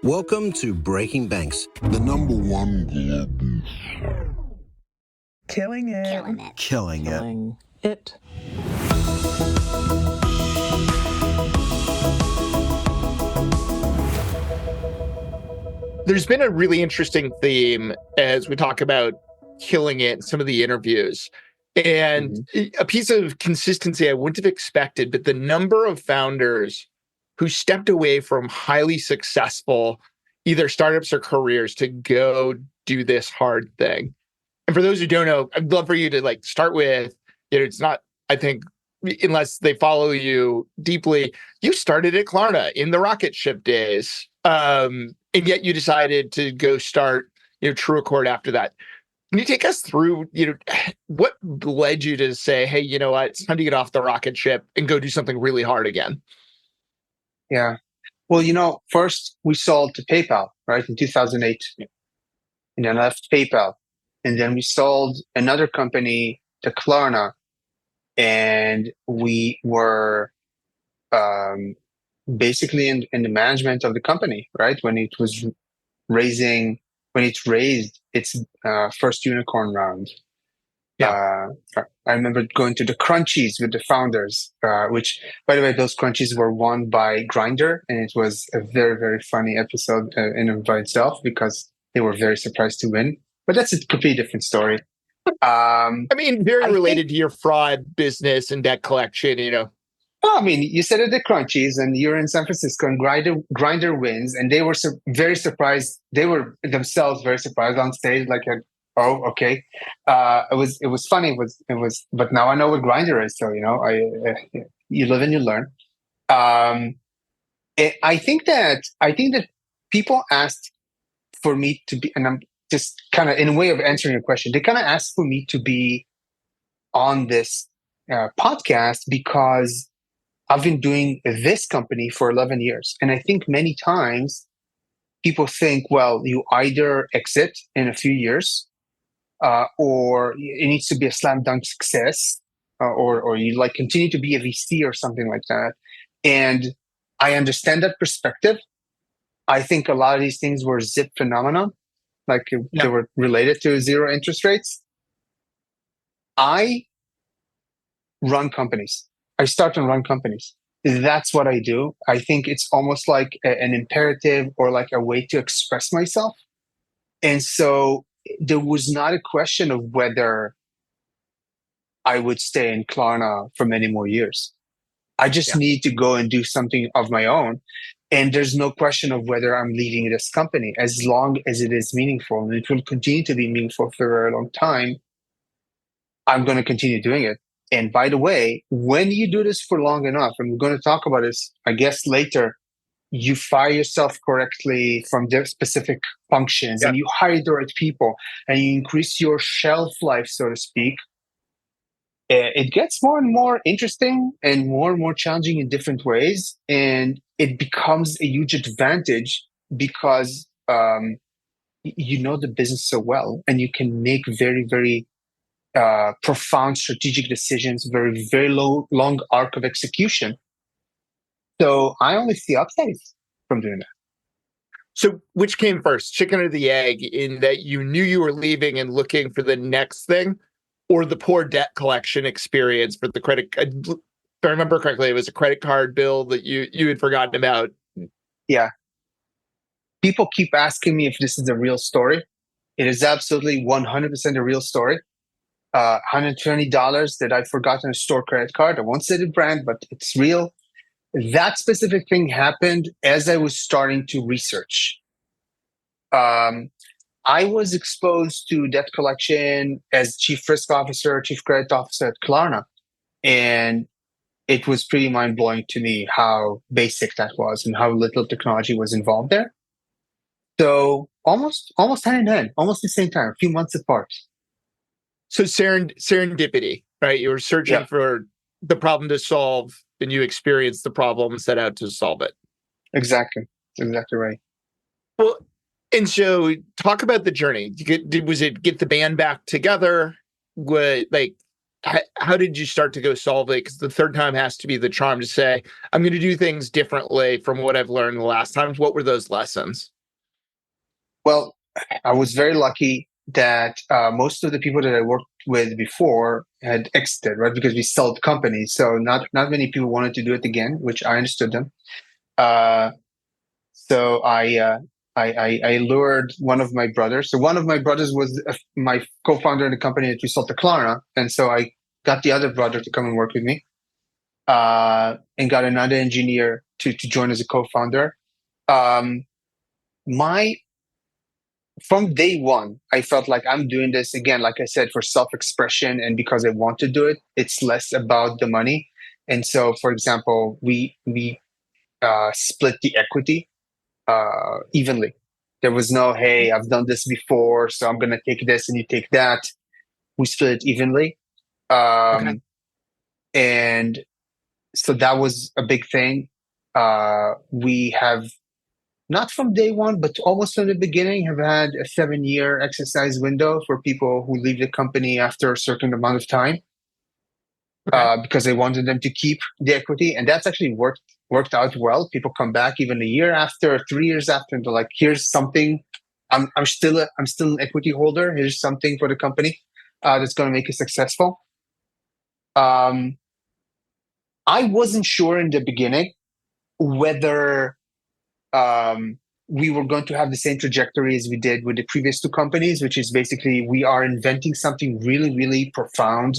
Welcome to Breaking Banks, the #1 global Killing it. Killing it. There's been a really interesting theme as we talk about killing it in some of the interviews. And a piece of consistency I wouldn't have expected, but the number of founders who stepped away from highly successful either startups or careers to go do this hard thing. And for those who don't know, I'd love for you to start with, it's not, I think, unless they follow you deeply, you started at Klarna in the rocket ship days. And yet you decided to go start, TrueAccord after that. Can you take us through, what led you to say, hey, you know what, it's time to get off the rocket ship and go do something really hard again? Yeah. Well, first we sold to PayPal, right, in 2008. And then left PayPal. And then we sold another company to Klarna. And we were basically in the management of the company, right? When it raised its first unicorn round. I remember going to the crunchies with the founders, which, by the way, those crunchies were won by Grindr, and it was a very, very funny episode in and by itself because they were very surprised to win. But that's a completely different story. Very related to your fraud business and debt collection, You said at the crunchies, and you're in San Francisco, and Grindr wins, and they were very surprised. They were themselves very surprised on stage, oh, okay. It was funny. It was, but now I know what Grindr is. So you live and you learn. I think that people asked for me to be, and I'm just kind of in a way of answering your question. They kind of asked for me to be on this podcast because I've been doing this company for 11 years. And I think many times people think, well, you either exit in a few years or it needs to be a slam dunk success or you continue to be a VC or something like that. And I understand that perspective. I think a lot of these things were zip phenomenon, they were related to zero interest rates. I run companies. I start and run companies. That's what I do. I think it's almost like an imperative or a way to express myself. And so there was not a question of whether I would stay in Klarna for many more years. I just need to go and do something of my own. And there's no question of whether I'm leaving this company as long as it is meaningful. And it will continue to be meaningful for a very long time. I'm going to continue doing it. And by the way, when you do this for long enough, and we're going to talk about this, I guess, later, you fire yourself correctly from their specific functions and you hire the right people and you increase your shelf life, so to speak. It gets more and more interesting and more challenging in different ways. And it becomes a huge advantage because you know the business so well and you can make very, very profound strategic decisions, very, very long arc of execution. So I only see upsides from doing that. So which came first, chicken or the egg, in that you knew you were leaving and looking for the next thing, or the poor debt collection experience for the credit? If I remember correctly, it was a credit card bill that you had forgotten about. Yeah. People keep asking me if this is a real story. It is absolutely 100% a real story. $120 that I forgot on a store credit card. I won't say the brand, but it's real. That specific thing happened as I was starting to research. I was exposed to debt collection as chief risk officer, chief credit officer at Klarna. And it was pretty mind-blowing to me how basic that was and how little technology was involved there. So almost hand in hand, almost the same time, a few months apart. So serendipity, right? You were searching for the problem to solve, and you experienced the problem and set out to solve it. Exactly. That's exactly right. Well, and so talk about the journey. Was it get the band back together? how did you start to go solve it? Because the third time has to be the charm to say, I'm going to do things differently from what I've learned the last times. What were those lessons? Well, I was very lucky that most of the people that I worked with before had exited, right? Because we sold companies, so not many people wanted to do it again, which I understood them. So I lured one of my brothers. So one of my brothers was my co-founder in the company that we sold to Klarna, and so I got the other brother to come and work with me, and got another engineer to join as a co-founder. My From day one, I felt like I'm doing this again, like I said, for self-expression and because I want to do it. It's less about the money. And so, for example, we split the equity evenly. There was no, hey, I've done this before, so I'm going to take this and you take that. We split it evenly. Okay. And so that was a big thing. We have, not from day one, but almost from the beginning, have had a 7-year exercise window for people who leave the company after a certain amount of time, because they wanted them to keep the equity. And that's actually worked out well. People come back even a year after, 3 years after, and they're like, here's something. I'm still an equity holder. Here's something for the company that's going to make it successful. I wasn't sure in the beginning whether we were going to have the same trajectory as we did with the previous two companies, which is basically we are inventing something really, really profound.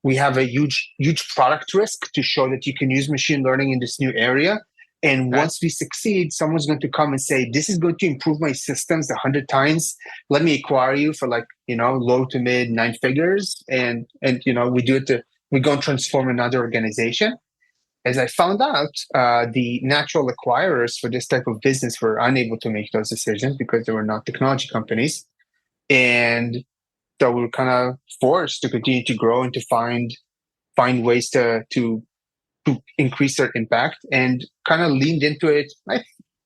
We have a huge product risk to show that you can use machine learning in this new area. And once we succeed, someone's going to come and say, this is going to improve my systems 100 times. Let me acquire you for low to mid 9 figures. And we do it we go and transform another organization. As I found out, the natural acquirers for this type of business were unable to make those decisions because they were not technology companies. And so we were kind of forced to continue to grow and to find ways to increase their impact, and kind of leaned into it,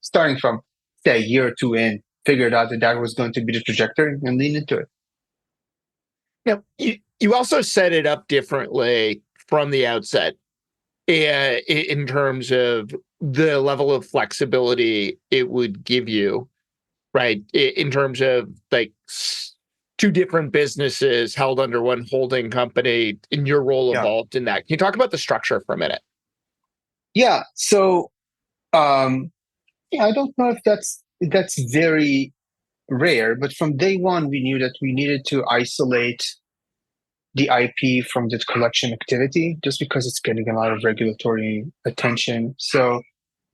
starting from, say, a year or two in, figured out that was going to be the trajectory and leaned into it. Yeah, you also set it up differently from the outset. In terms of the level of flexibility it would give you, right? In terms of two different businesses held under one holding company, and your role evolved in that. Can you talk about the structure for a minute? Yeah. So, I don't know if that's very rare, but from day one, we knew that we needed to isolate the IP from the collection activity, just because it's getting a lot of regulatory attention. So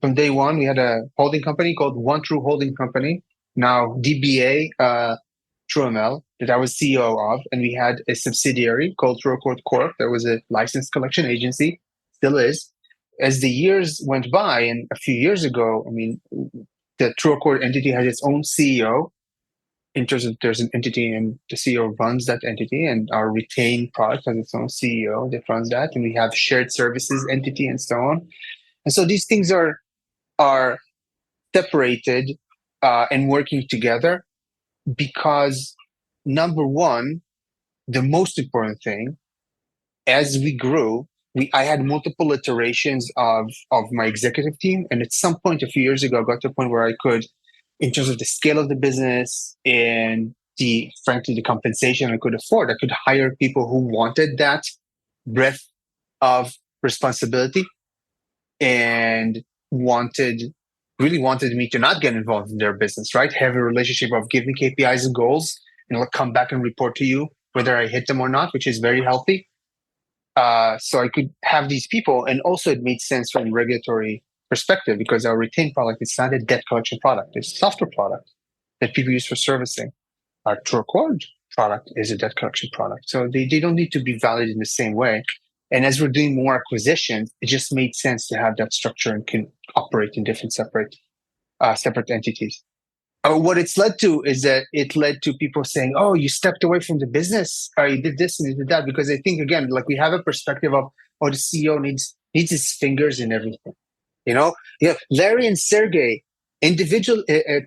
from day one, we had a holding company called One True Holding Company, now DBA TrueML, that I was CEO of, and we had a subsidiary called TrueAccord Corp. That was a licensed collection agency, still is. As the years went by, and a few years ago, the TrueAccord entity had its own CEO. In terms of, there's an entity and the CEO runs that entity, and our retained product has its own CEO that runs that, and we have shared services entity and so on. And so these things are separated and working together because, number one, the most important thing, as we grew, I had multiple iterations of my executive team, and at some point a few years ago, I got to a point where I could, in terms of the scale of the business and frankly, the compensation I could afford, I could hire people who wanted that breadth of responsibility and really wanted me to not get involved in their business, right? Have a relationship of give me KPIs and goals, and I'll come back and report to you whether I hit them or not, which is very healthy. So I could have these people, and also it made sense from a regulatory perspective because our retained product is not a debt collection product; it's a software product that people use for servicing. Our TrueAccord product is a debt collection product, so they don't need to be valued in the same way. And as we're doing more acquisitions, it just made sense to have that structure and can operate in different separate entities. What it's led to is that it led to people saying, "Oh, you stepped away from the business. You did this and you did that." Because I think, again, we have a perspective of, the CEO needs his fingers in everything. Larry and Sergey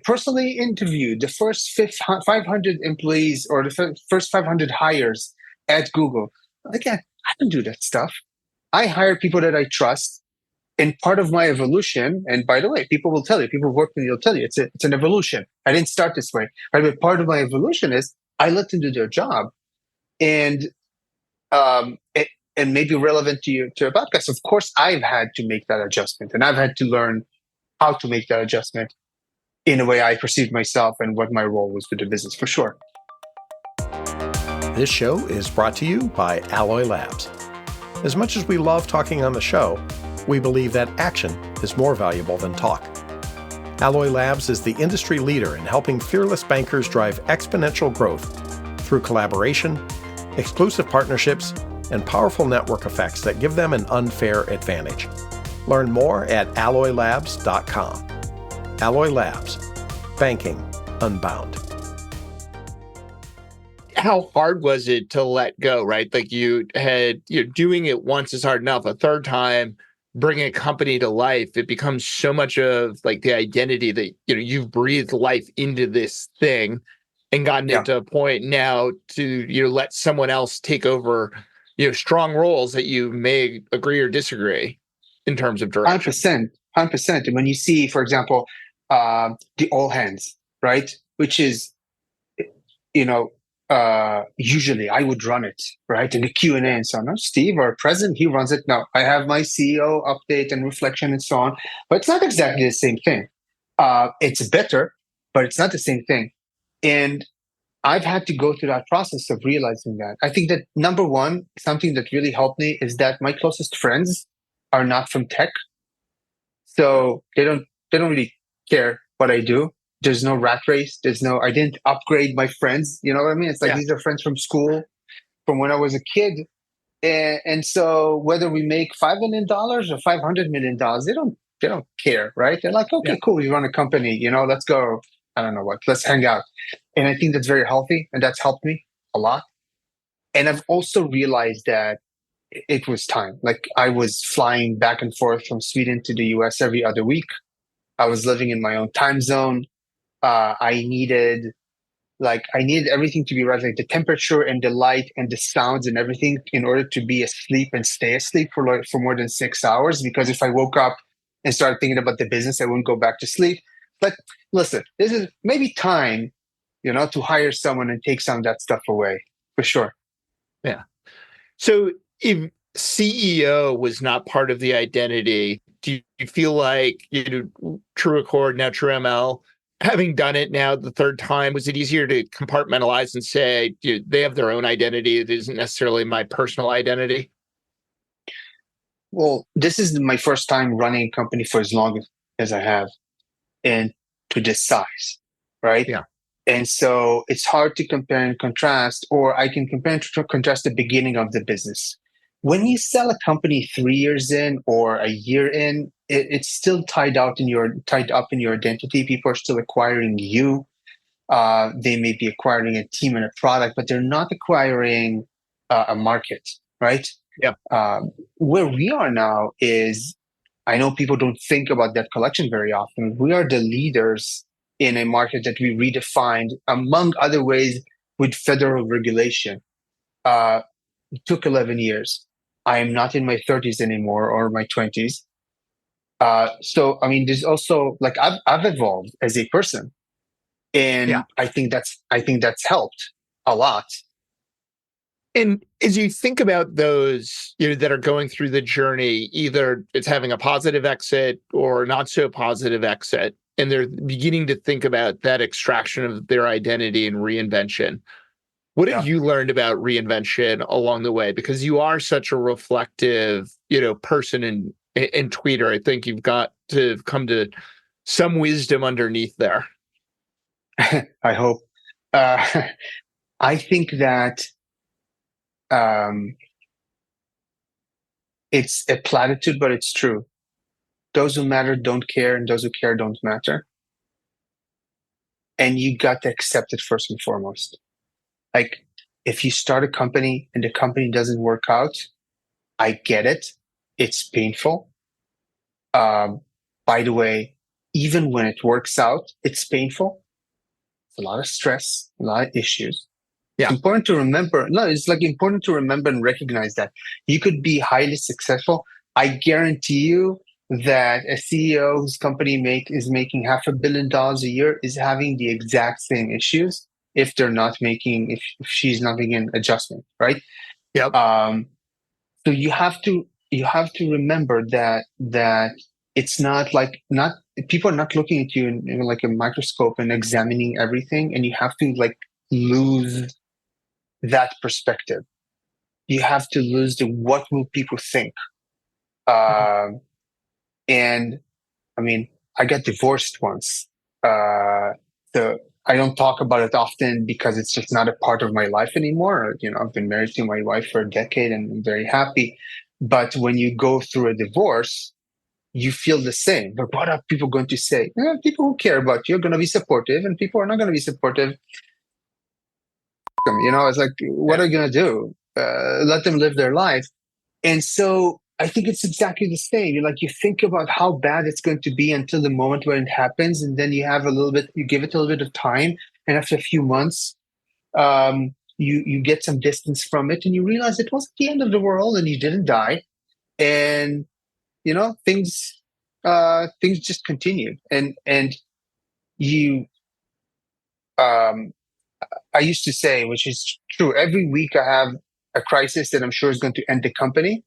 personally interviewed the first 500 employees or the first 500 hires at Google. Again, I don't do that stuff. I hire people that I trust. And part of my evolution, and by the way, people will tell you, people who work with me will tell you, it's an evolution. I didn't start this way. Right? But part of my evolution is I let them do their job. And and maybe relevant to your podcast. Of course, I've had to make that adjustment, and I've had to learn how to make that adjustment in a way I perceived myself and what my role was with the business, for sure. This show is brought to you by Alloy Labs. As much as we love talking on the show, we believe that action is more valuable than talk. Alloy Labs is the industry leader in helping fearless bankers drive exponential growth through collaboration, exclusive partnerships, and powerful network effects that give them an unfair advantage. Learn more at alloylabs.com. Alloy Labs, banking unbound. How hard was it to let go, right? Like you're doing it once is hard enough. A third time, bringing a company to life, it becomes so much of like the identity that, you've breathed life into this thing and gotten it to a point now to, let someone else take over, strong roles that you may agree or disagree in terms of direction. 100%. And when you see, for example, the all hands, right? Which is, usually I would run it, right? In the Q&A and so on. No, Steve, our president, he runs it. Now I have my CEO update and reflection and so on, but it's not exactly the same thing. It's better, but it's not the same thing. And I've had to go through that process of realizing that. I think that number one, something that really helped me is that my closest friends are not from tech. So they don't really care what I do. There's no rat race. I didn't upgrade my friends. You know what I mean? It's like these are friends from school, from when I was a kid. And so whether we make $5 million or $500 million, they don't care, right? They're like, okay, cool. We run a company, let's go. I don't know what, let's hang out. And I think that's very healthy. And that's helped me a lot. And I've also realized that it was time. Like I was flying back and forth from Sweden to the US every other week. I was living in my own time zone. I needed everything to be right, like the temperature and the light and the sounds and everything in order to be asleep and stay asleep for more than 6 hours. Because if I woke up and started thinking about the business, I wouldn't go back to sleep. But listen, this is maybe time, to hire someone and take some of that stuff away, for sure. Yeah. So if CEO was not part of the identity, do you feel like TrueAccord, now TrueML, having done it now the third time, was it easier to compartmentalize and say they have their own identity? It isn't necessarily my personal identity? Well, this is my first time running a company for as long as I have, and to this size, right? Yeah. And so it's hard to compare and contrast, or I can compare and contrast the beginning of the business. When you sell a company 3 years in or a year in, it's still tied up in your identity. People are still acquiring you. They may be acquiring a team and a product, but they're not acquiring a market, right? Yeah. Where we are now is, I know people don't think about debt collection very often. We are the leaders in a market that we redefined, among other ways, with federal regulation. It took 11 years. I am not in my 30s anymore, or my 20s. So, I mean, there's also like I've evolved as a person, and I think that's helped a lot. And as you think about those, that are going through the journey, either it's having a positive exit or not so positive exit, and they're beginning to think about that extraction of their identity and reinvention. What have you learned about reinvention along the way? Because you are such a reflective, person and tweeter. I think you've got to come to some wisdom underneath there. I hope. I think that it's a platitude, but it's true. Those who matter don't care, and those who care don't matter. And you got to accept it first and foremost. Like, if you start a company and the company doesn't work out, I get it. It's painful. By the way, even when it works out, it's painful. It's a lot of stress, a lot of issues. Yeah. It's important to remember. No, it's like important to remember and recognize that you could be highly successful. I guarantee you that a CEO whose company is making $500 million a year is having the exact same issues if if she's not making an adjustment, right? Yep. So you have to remember that it's not people are not looking at you in like a microscope and examining everything, and you have to like lose that perspective. You have to lose the what will people think. And I mean, I got divorced once. So I don't talk about it often because it's just not a part of my life anymore. I've been married to my wife for a decade and I'm very happy. But when you go through a divorce, you feel the same. But what are people going to say? People who care about you are going to be supportive, and people are not going to be supportive. It's like, what are you going to do? Let them live their life. And so I think it's exactly the same. You think about how bad it's going to be until the moment when it happens, and then you give it a little bit of time, and after a few months, you get some distance from it, and you realize it wasn't the end of the world, and you didn't die, and things just continued, and you. I used to say, which is true, every week I have a crisis that I'm sure is going to end the company.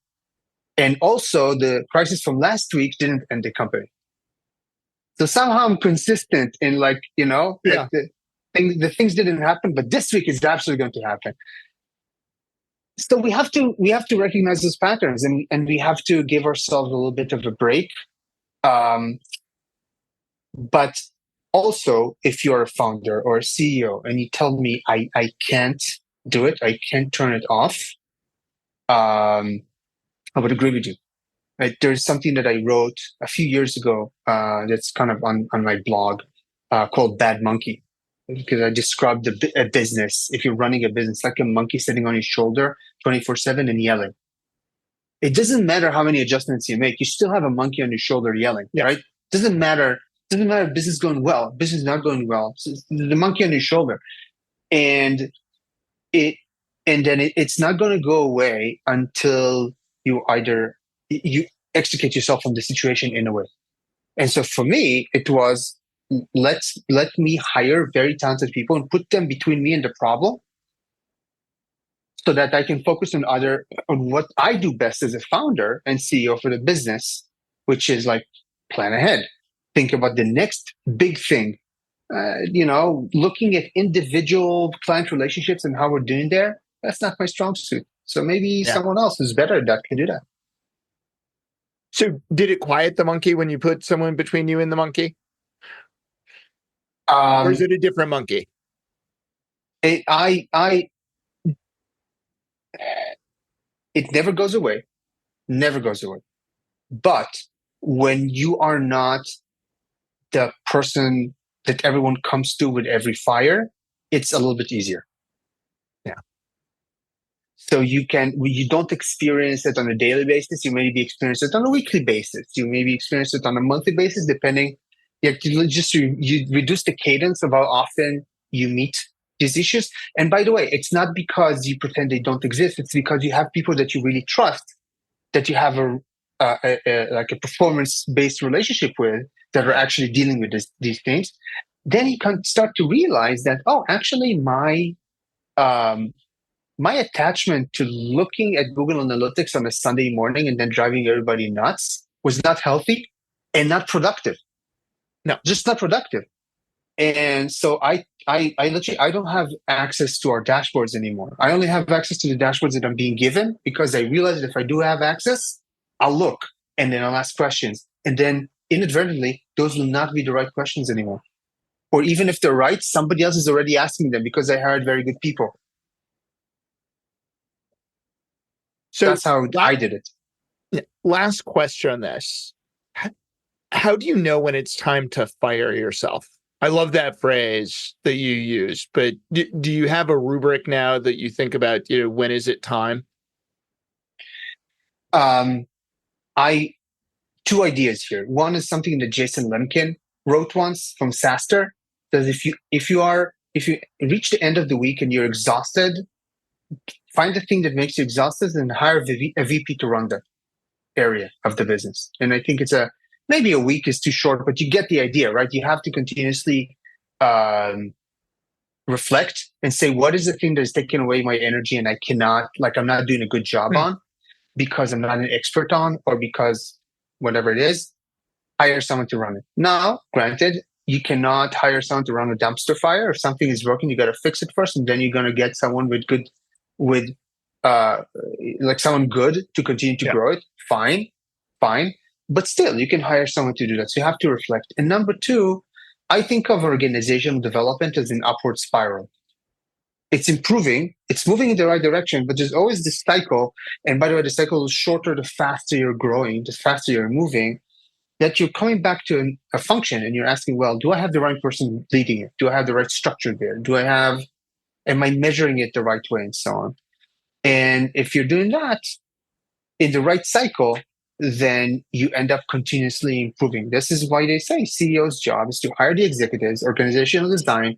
And also the crisis from last week didn't end the company. So somehow I'm consistent in the things didn't happen, but this week is absolutely going to happen. So we have to recognize those patterns, and we have to give ourselves a little bit of a break. But also, if you're a founder or a CEO and you tell me I can't do it, I can't turn it off, I would agree with you. Right? There's something that I wrote a few years ago that's kind of on my blog called Bad Monkey, because I described a business. If you're running a business, like a monkey sitting on your shoulder 24/7 and yelling. It doesn't matter how many adjustments you make. You still have a monkey on your sholler yelling, right? Doesn't matter if business is going well, business is not going well. So the monkey on your shoulder. And it's not going to go away until you extricate yourself from the situation in a way. And so for me, it was let me hire very talented people and put them between me and the problem, so that I can focus on what I do best as a founder and CEO for the business, which is like plan ahead, think about the next big thing. Looking at individual client relationships and how we're doing there, that's not my strong suit. So maybe someone else who's better at that can do that. So did it quiet the monkey when you put someone between you and the monkey? Or is it a different monkey? It never goes away. Never goes away. But when you are not the person that everyone comes to with every fire, it's a little bit easier. Yeah. So you don't experience it on a daily basis. You maybe experience it on a weekly basis. You maybe experience it on a monthly basis, depending. You reduce the cadence of how often you meet these issues. And by the way, it's not because you pretend they don't exist. It's because you have people that you really trust, that you have a performance-based relationship with, that are actually dealing with these things. Then you can start to realize that, actually my attachment to looking at Google Analytics on a Sunday morning and then driving everybody nuts was not healthy and not productive. No, just not productive. And so I literally, I don't have access to our dashboards anymore. I only have access to the dashboards that I'm being given, because I realize that if I do have access, I'll look and then I'll ask questions. And then inadvertently, those will not be the right questions anymore. Or even if they're right, somebody else is already asking them because I hired very good people. So that's how I did it. Last question on this. How do you know when it's time to fire yourself? I love that phrase that you use, but do you have a rubric now that you think about, when is it time? Two ideas here. One is something that Jason Lemkin wrote once from SaaStr. Says if you are if you reach the end of the week and you're exhausted, find the thing that makes you exhausted and hire a VP to run that area of the business. And I think maybe a week is too short, but you get the idea, right? You have to continuously reflect and say, what is the thing that is taking away my energy and I'm not doing a good job on because I'm not an expert on, or because whatever it is, hire someone to run it. Now, granted, you cannot hire someone to run a dumpster fire. If something is broken, you got to fix it first, and then you're going to get someone someone good to continue to grow it. Fine. But still, you can hire someone to do that. So you have to reflect. And number two, I think of organizational development as an upward spiral. It's improving, it's moving in the right direction, but there's always this cycle. And by the way, the cycle is shorter the faster you're growing, the faster you're moving, that you're coming back to a function and you're asking, well, do I have the right person leading it? Do I have the right structure there? Am I measuring it the right way, and so on? And if you're doing that in the right cycle, then you end up continuously improving. This is why they say CEO's job is to hire the executives, organizational design,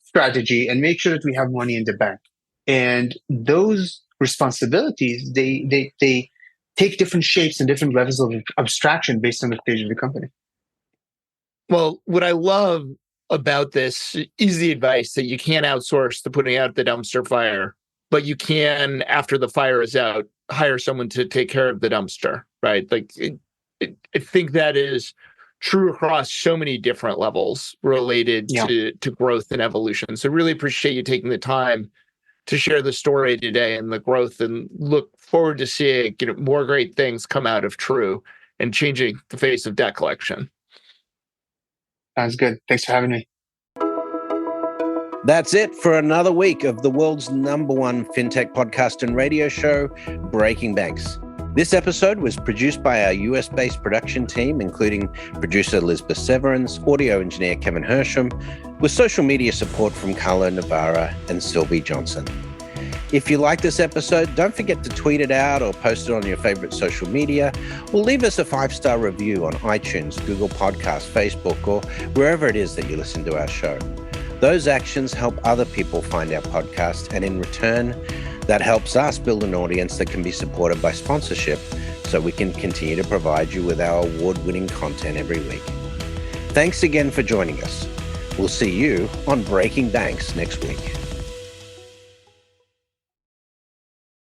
strategy, and make sure that we have money in the bank. And those responsibilities, they take different shapes and different levels of abstraction based on the stage of the company. Well, what I love about this is the advice that you can't outsource the putting out the dumpster fire, but you can, after the fire is out, hire someone to take care of the dumpster, right? I think that is true across so many different levels related to growth and evolution. So really appreciate you taking the time to share the story today and the growth, and look forward to seeing more great things come out of True and changing the face of debt collection. Sounds good. Thanks for having me. That's it for another week of the world's #1 fintech podcast and radio show, Breaking Banks. This episode was produced by our US-based production team, including producer Elizabeth Severance, audio engineer Kevin Hersham, with social media support from Carlo Navarra and Sylvie Johnson. If you like this episode, don't forget to tweet it out or post it on your favorite social media, or leave us a 5-star review on iTunes, Google Podcasts, Facebook, or wherever it is that you listen to our show. Those actions help other people find our podcast, and in return, that helps us build an audience that can be supported by sponsorship, so we can continue to provide you with our award-winning content every week. Thanks again for joining us. We'll see you on Breaking Banks next week.